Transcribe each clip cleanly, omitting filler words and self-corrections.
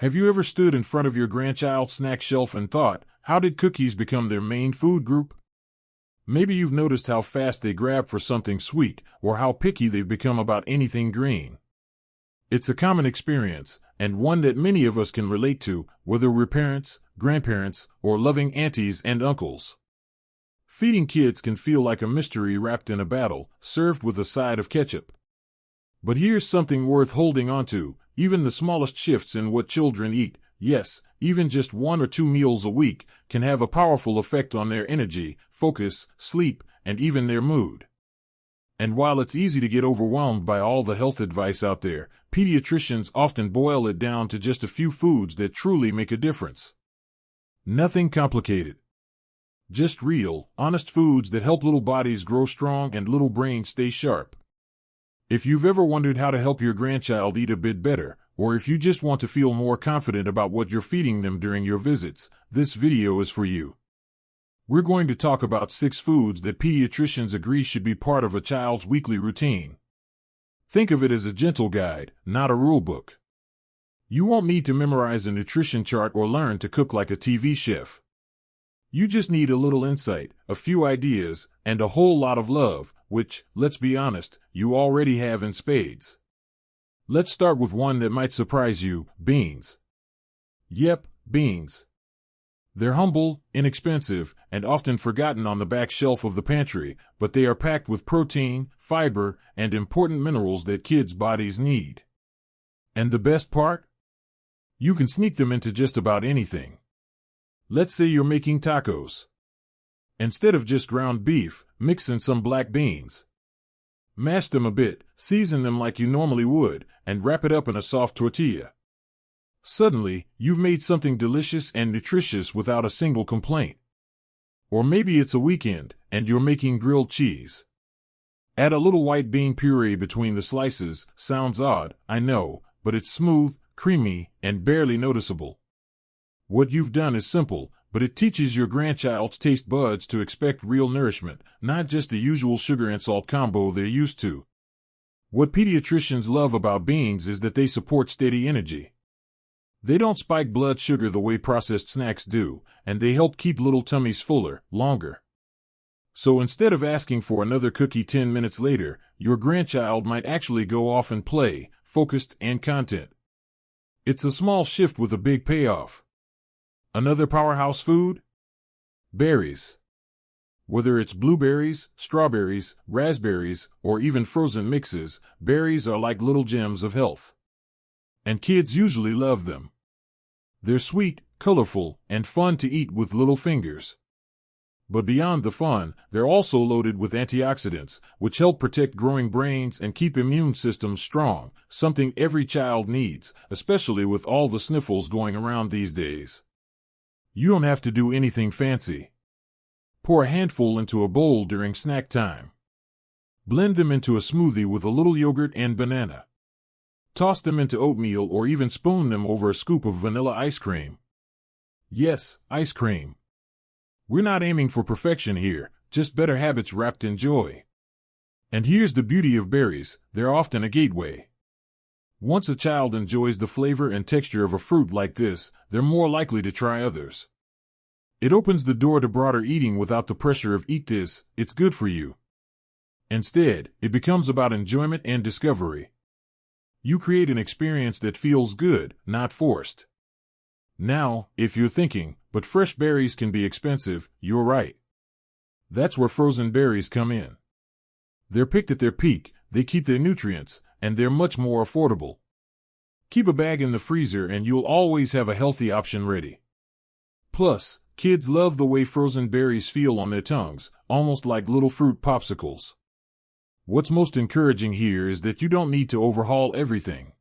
Have you ever stood in front of your grandchild's snack shelf and thought, how did cookies become their main food group? Maybe you've noticed how fast they grab for something sweet, or how picky they've become about anything green. It's a common experience, and one that many of us can relate to, whether we're parents, grandparents, or loving aunties and uncles. Feeding kids can feel like a mystery wrapped in a battle, served with a side of ketchup. But here's something worth holding on to: even the smallest shifts in what children eat, yes, even just 1 or 2 meals a week, can have a powerful effect on their energy, focus, sleep, and even their mood. And while it's easy to get overwhelmed by all the health advice out there, pediatricians often boil it down to just a few foods that truly make a difference. Nothing complicated. Just real, honest foods that help little bodies grow strong and little brains stay sharp. If you've ever wondered how to help your grandchild eat a bit better, or if you just want to feel more confident about what you're feeding them during your visits, this video is for you. We're going to talk about 6 foods that pediatricians agree should be part of a child's weekly routine. Think of it as a gentle guide, not a rule book. You won't need to memorize a nutrition chart or learn to cook like a TV chef. You just need a little insight, a few ideas, and a whole lot of love, which, let's be honest, you already have in spades. Let's start with one that might surprise you: beans. Yep, beans. They're humble, inexpensive, and often forgotten on the back shelf of the pantry, but they are packed with protein, fiber, and important minerals that kids' bodies need. And the best part? You can sneak them into just about anything. Let's say you're making tacos. Instead of just ground beef, mix in some black beans. Mash them a bit, season them like you normally would, and wrap it up in a soft tortilla. Suddenly, you've made something delicious and nutritious without a single complaint. Or maybe it's a weekend, and you're making grilled cheese. Add a little white bean puree between the slices. Sounds odd, I know, but it's smooth, creamy, and barely noticeable. What you've done is simple, but it teaches your grandchild's taste buds to expect real nourishment, not just the usual sugar and salt combo they're used to. What pediatricians love about beans is that they support steady energy. They don't spike blood sugar the way processed snacks do, and they help keep little tummies fuller, longer. So instead of asking for another cookie 10 minutes later, your grandchild might actually go off and play, focused and content. It's a small shift with a big payoff. Another powerhouse food? Berries. Whether it's blueberries, strawberries, raspberries, or even frozen mixes, berries are like little gems of health. And kids usually love them. They're sweet, colorful, and fun to eat with little fingers. But beyond the fun, they're also loaded with antioxidants, which help protect growing brains and keep immune systems strong, something every child needs, especially with all the sniffles going around these days. You don't have to do anything fancy. Pour a handful into a bowl during snack time. Blend them into a smoothie with a little yogurt and banana. Toss them into oatmeal or even spoon them over a scoop of vanilla ice cream. Yes, ice cream. We're not aiming for perfection here, just better habits wrapped in joy. And here's the beauty of berries: they're often a gateway. Once a child enjoys the flavor and texture of a fruit like this, they're more likely to try others. It opens the door to broader eating without the pressure of "eat this, it's good for you." Instead, it becomes about enjoyment and discovery. You create an experience that feels good, not forced. Now, if you're thinking, but fresh berries can be expensive, you're right. That's where frozen berries come in. They're picked at their peak, they keep their nutrients, and they're much more affordable. Keep a bag in the freezer and you'll always have a healthy option ready. Plus, kids love the way frozen berries feel on their tongues, almost like little fruit popsicles. What's most encouraging here is that you don't need to overhaul everything.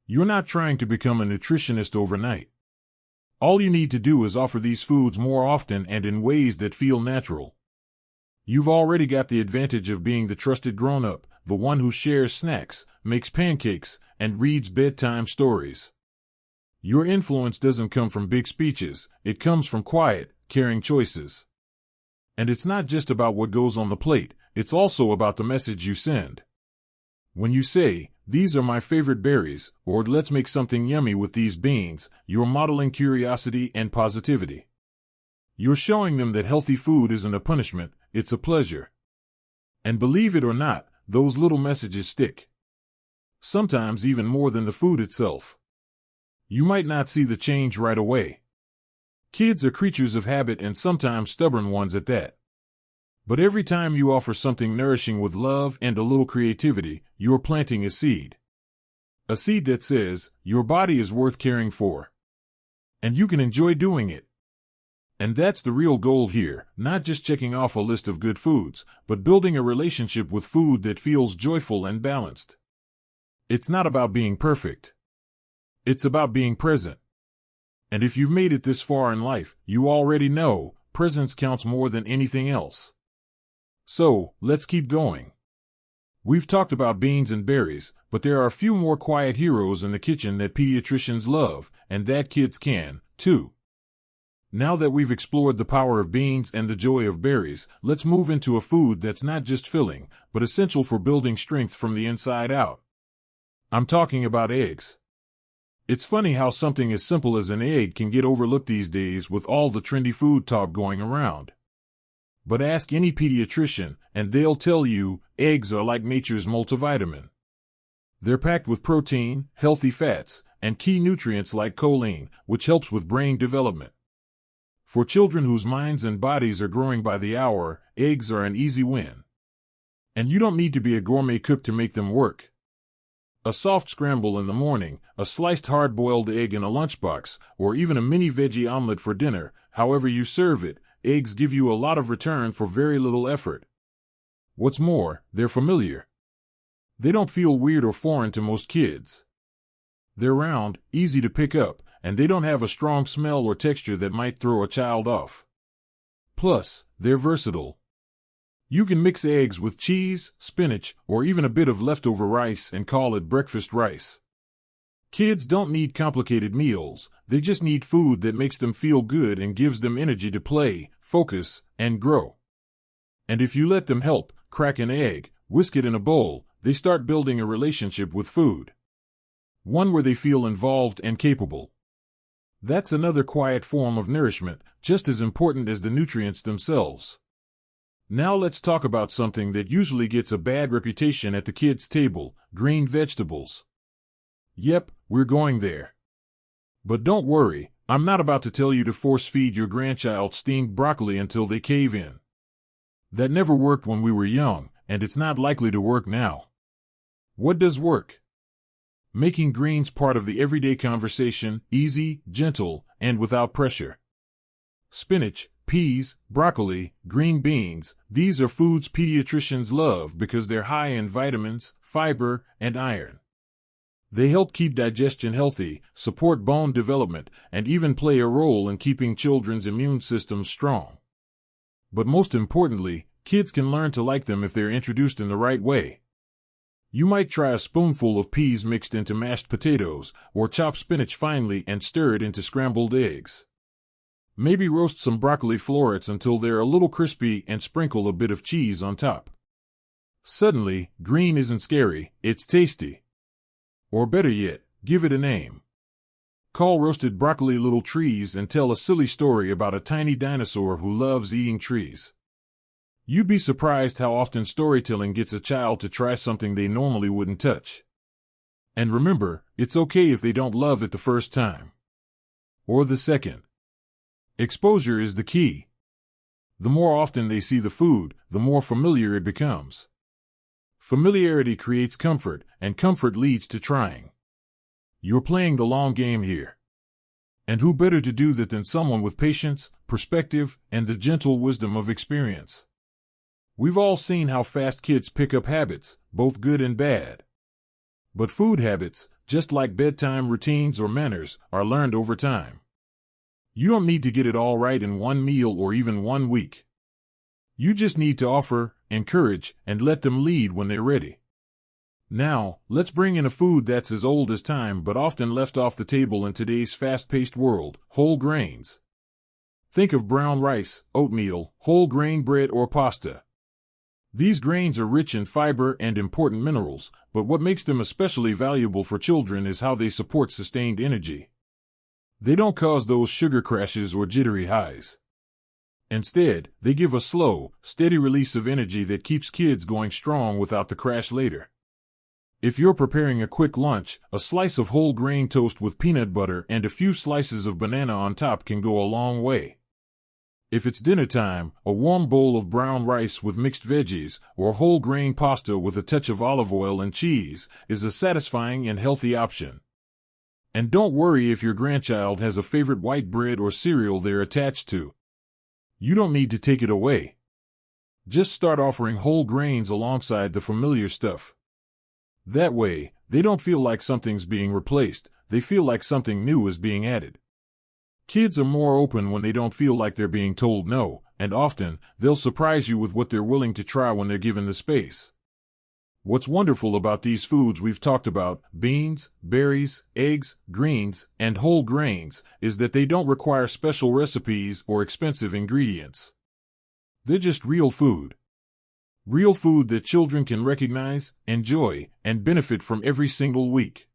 You're not trying to become a nutritionist overnight. All you need to do is offer these foods more often and in ways that feel natural. You've already got the advantage of being the trusted grown-up, the one who shares snacks, makes pancakes, and reads bedtime stories. Your influence doesn't come from big speeches, it comes from quiet, caring choices. And it's not just about what goes on the plate, it's also about the message you send. When you say, "These are my favorite berries," or "Let's make something yummy with these beans," you're modeling curiosity and positivity. You're showing them that healthy food isn't a punishment, it's a pleasure. And believe it or not, those little messages stick. Sometimes even more than the food itself. You might not see the change right away. Kids are creatures of habit, and sometimes stubborn ones at that. But every time you offer something nourishing with love and a little creativity, you're planting a seed. A seed that says, your body is worth caring for. And you can enjoy doing it. And that's the real goal here, not just checking off a list of good foods, but building a relationship with food that feels joyful and balanced. It's not about being perfect. It's about being present. And if you've made it this far in life, you already know, presence counts more than anything else. So, let's keep going. We've talked about beans and berries, but there are a few more quiet heroes in the kitchen that pediatricians love, and that kids can, too. Now that we've explored the power of beans and the joy of berries, let's move into a food that's not just filling, but essential for building strength from the inside out. I'm talking about eggs. It's funny how something as simple as an egg can get overlooked these days with all the trendy food talk going around. But ask any pediatrician, and they'll tell you, eggs are like nature's multivitamin. They're packed with protein, healthy fats, and key nutrients like choline, which helps with brain development. For children whose minds and bodies are growing by the hour, eggs are an easy win. And you don't need to be a gourmet cook to make them work. A soft scramble in the morning, a sliced hard-boiled egg in a lunchbox, or even a mini veggie omelet for dinner, however you serve it, eggs give you a lot of return for very little effort. What's more, they're familiar. They don't feel weird or foreign to most kids. They're round, easy to pick up, and they don't have a strong smell or texture that might throw a child off. Plus, they're versatile. You can mix eggs with cheese, spinach, or even a bit of leftover rice and call it breakfast rice. Kids don't need complicated meals, they just need food that makes them feel good and gives them energy to play, focus, and grow. And if you let them help, crack an egg, whisk it in a bowl, they start building a relationship with food. One where they feel involved and capable. That's another quiet form of nourishment, just as important as the nutrients themselves. Now let's talk about something that usually gets a bad reputation at the kids' table, green vegetables. Yep, we're going there. But don't worry, I'm not about to tell you to force-feed your grandchild steamed broccoli until they cave in. That never worked when we were young, and it's not likely to work now. What does work? Making greens part of the everyday conversation, easy, gentle, and without pressure. Spinach, peas, broccoli, green beans, these are foods pediatricians love because they're high in vitamins, fiber, and iron. They help keep digestion healthy, support bone development, and even play a role in keeping children's immune systems strong. But most importantly, kids can learn to like them if they're introduced in the right way. You might try a spoonful of peas mixed into mashed potatoes, or chop spinach finely and stir it into scrambled eggs. Maybe roast some broccoli florets until they're a little crispy and sprinkle a bit of cheese on top. Suddenly, green isn't scary, it's tasty. Or better yet, give it a name. Call roasted broccoli little trees and tell a silly story about a tiny dinosaur who loves eating trees. You'd be surprised how often storytelling gets a child to try something they normally wouldn't touch. And remember, it's okay if they don't love it the first time. Or the second. Exposure is the key. The more often they see the food, the more familiar it becomes. Familiarity creates comfort, and comfort leads to trying. You're playing the long game here. And who better to do that than someone with patience, perspective, and the gentle wisdom of experience? We've all seen how fast kids pick up habits, both good and bad. But food habits, just like bedtime routines or manners, are learned over time. You don't need to get it all right in one meal or even 1 week. You just need to offer, encourage, and let them lead when they're ready. Now, let's bring in a food that's as old as time but often left off the table in today's fast-paced world, whole grains. Think of brown rice, oatmeal, whole grain bread, or pasta. These grains are rich in fiber and important minerals, but what makes them especially valuable for children is how they support sustained energy. They don't cause those sugar crashes or jittery highs. Instead, they give a slow, steady release of energy that keeps kids going strong without the crash later. If you're preparing a quick lunch, a slice of whole grain toast with peanut butter and a few slices of banana on top can go a long way. If it's dinner time, a warm bowl of brown rice with mixed veggies, or whole grain pasta with a touch of olive oil and cheese, is a satisfying and healthy option. And don't worry if your grandchild has a favorite white bread or cereal they're attached to. You don't need to take it away. Just start offering whole grains alongside the familiar stuff. That way, they don't feel like something's being replaced, they feel like something new is being added. Kids are more open when they don't feel like they're being told no, and often, they'll surprise you with what they're willing to try when they're given the space. What's wonderful about these foods we've talked about, beans, berries, eggs, greens, and whole grains, is that they don't require special recipes or expensive ingredients. They're just real food. Real food that children can recognize, enjoy, and benefit from every single week.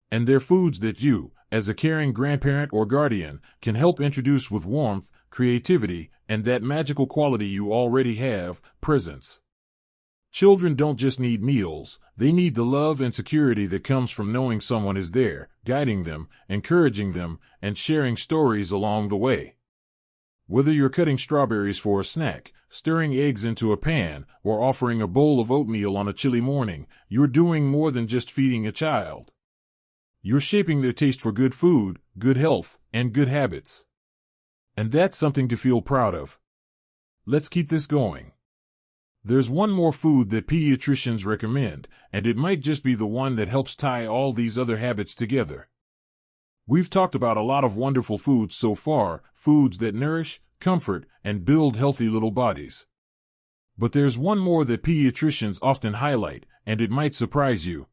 And they're foods that you, as a caring grandparent or guardian, can help introduce with warmth, creativity, and that magical quality you already have, presence. Children don't just need meals, they need the love and security that comes from knowing someone is there, guiding them, encouraging them, and sharing stories along the way. Whether you're cutting strawberries for a snack, stirring eggs into a pan, or offering a bowl of oatmeal on a chilly morning, you're doing more than just feeding a child. You're shaping their taste for good food, good health, and good habits. And that's something to feel proud of. Let's keep this going. There's one more food that pediatricians recommend, and it might just be the one that helps tie all these other habits together. We've talked about a lot of wonderful foods so far, foods that nourish, comfort, and build healthy little bodies. But there's one more that pediatricians often highlight, and it might surprise you.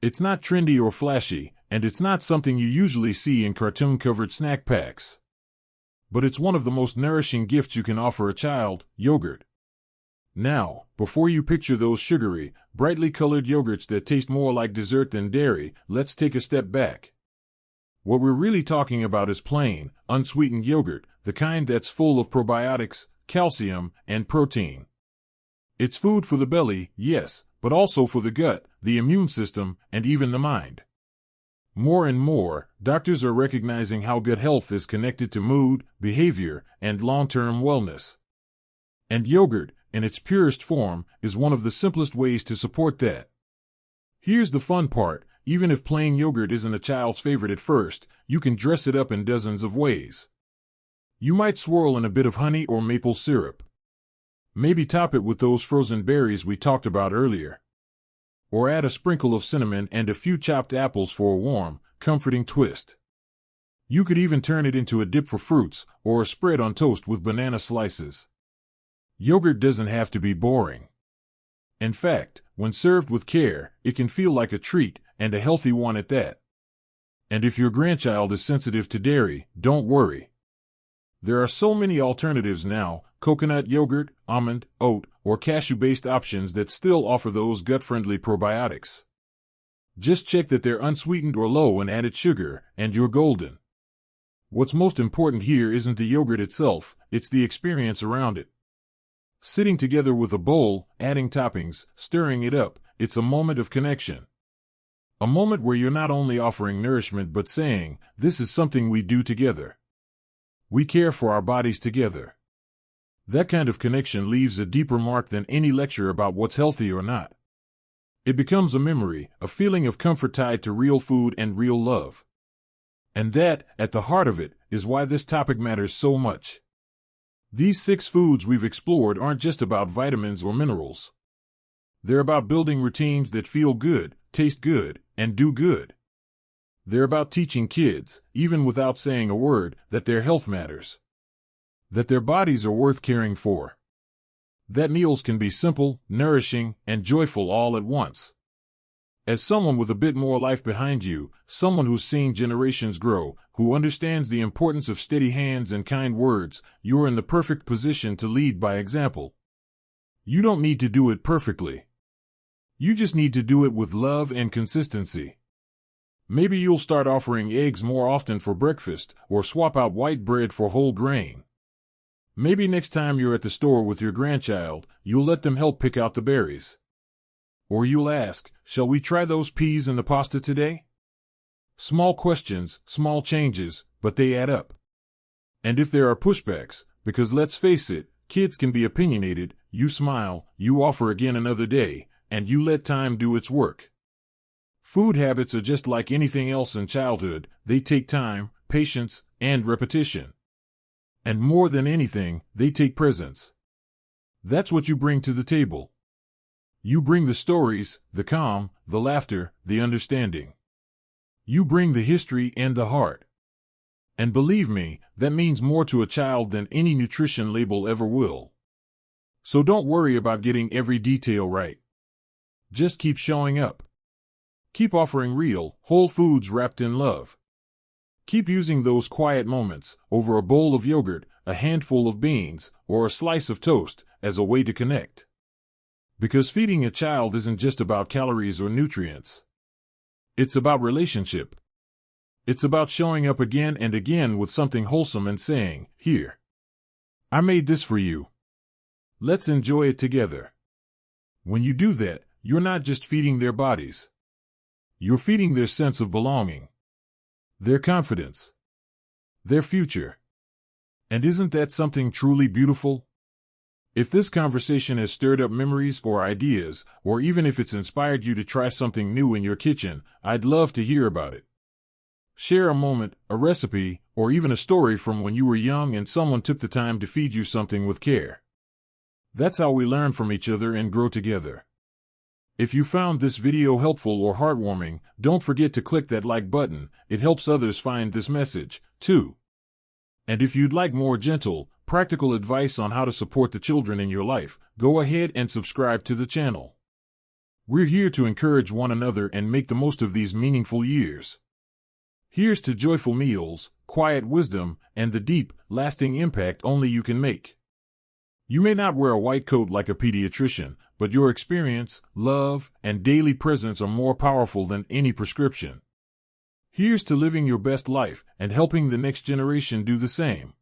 It's not trendy or flashy, and it's not something you usually see in cartoon-covered snack packs. But it's one of the most nourishing gifts you can offer a child, yogurt. Now, before you picture those sugary, brightly colored yogurts that taste more like dessert than dairy, let's take a step back. What we're really talking about is plain, unsweetened yogurt, the kind that's full of probiotics, calcium, and protein. It's food for the belly, yes, but also for the gut, the immune system, and even the mind. More and more, doctors are recognizing how gut health is connected to mood, behavior, and long-term wellness. And yogurt, in its purest form, is one of the simplest ways to support that. Here's the fun part, even if plain yogurt isn't a child's favorite at first, you can dress it up in dozens of ways. You might swirl in a bit of honey or maple syrup. Maybe top it with those frozen berries we talked about earlier. Or add a sprinkle of cinnamon and a few chopped apples for a warm, comforting twist. You could even turn it into a dip for fruits, or a spread on toast with banana slices. Yogurt doesn't have to be boring. In fact, when served with care, it can feel like a treat, and a healthy one at that. And if your grandchild is sensitive to dairy, don't worry. There are so many alternatives now, coconut yogurt, almond, oat, or cashew-based options that still offer those gut-friendly probiotics. Just check that they're unsweetened or low in added sugar, and you're golden. What's most important here isn't the yogurt itself, it's the experience around it. Sitting together with a bowl, adding toppings, stirring it up, it's a moment of connection. A moment where you're not only offering nourishment but saying, this is something we do together. We care for our bodies together. That kind of connection leaves a deeper mark than any lecture about what's healthy or not. It becomes a memory, a feeling of comfort tied to real food and real love. And that, at the heart of it, is why this topic matters so much. These 6 foods we've explored aren't just about vitamins or minerals. They're about building routines that feel good, taste good, and do good. They're about teaching kids, even without saying a word, that their health matters. That their bodies are worth caring for. That meals can be simple, nourishing, and joyful all at once. As someone with a bit more life behind you, someone who's seen generations grow, who understands the importance of steady hands and kind words, you're in the perfect position to lead by example. You don't need to do it perfectly. You just need to do it with love and consistency. Maybe you'll start offering eggs more often for breakfast, or swap out white bread for whole grain. Maybe next time you're at the store with your grandchild, you'll let them help pick out the berries. Or you'll ask, "Shall we try those peas in the pasta today?" Small questions, small changes, but they add up. And if there are pushbacks, because let's face it, kids can be opinionated, you smile, you offer again another day, and you let time do its work. Food habits are just like anything else in childhood, they take time, patience, and repetition. And more than anything, they take presence. That's what you bring to the table. You bring the stories, the calm, the laughter, the understanding. You bring the history and the heart. And believe me, that means more to a child than any nutrition label ever will. So don't worry about getting every detail right. Just keep showing up. Keep offering real, whole foods wrapped in love. Keep using those quiet moments, over a bowl of yogurt, a handful of beans, or a slice of toast, as a way to connect. Because feeding a child isn't just about calories or nutrients. It's about relationship. It's about showing up again and again with something wholesome and saying, "Here. I made this for you. Let's enjoy it together." When you do that, you're not just feeding their bodies. You're feeding their sense of belonging, their confidence, their future. And isn't that something truly beautiful? If this conversation has stirred up memories or ideas, or even if it's inspired you to try something new in your kitchen, I'd love to hear about it. Share a moment, a recipe, or even a story from when you were young and someone took the time to feed you something with care. That's how we learn from each other and grow together. If you found this video helpful or heartwarming, don't forget to click that like button. It helps others find this message, too. And if you'd like more gentle, practical advice on how to support the children in your life, go ahead and subscribe to the channel. We're here to encourage one another and make the most of these meaningful years. Here's to joyful meals, quiet wisdom, and the deep, lasting impact only you can make. You may not wear a white coat like a pediatrician, but your experience, love, and daily presence are more powerful than any prescription. Here's to living your best life and helping the next generation do the same.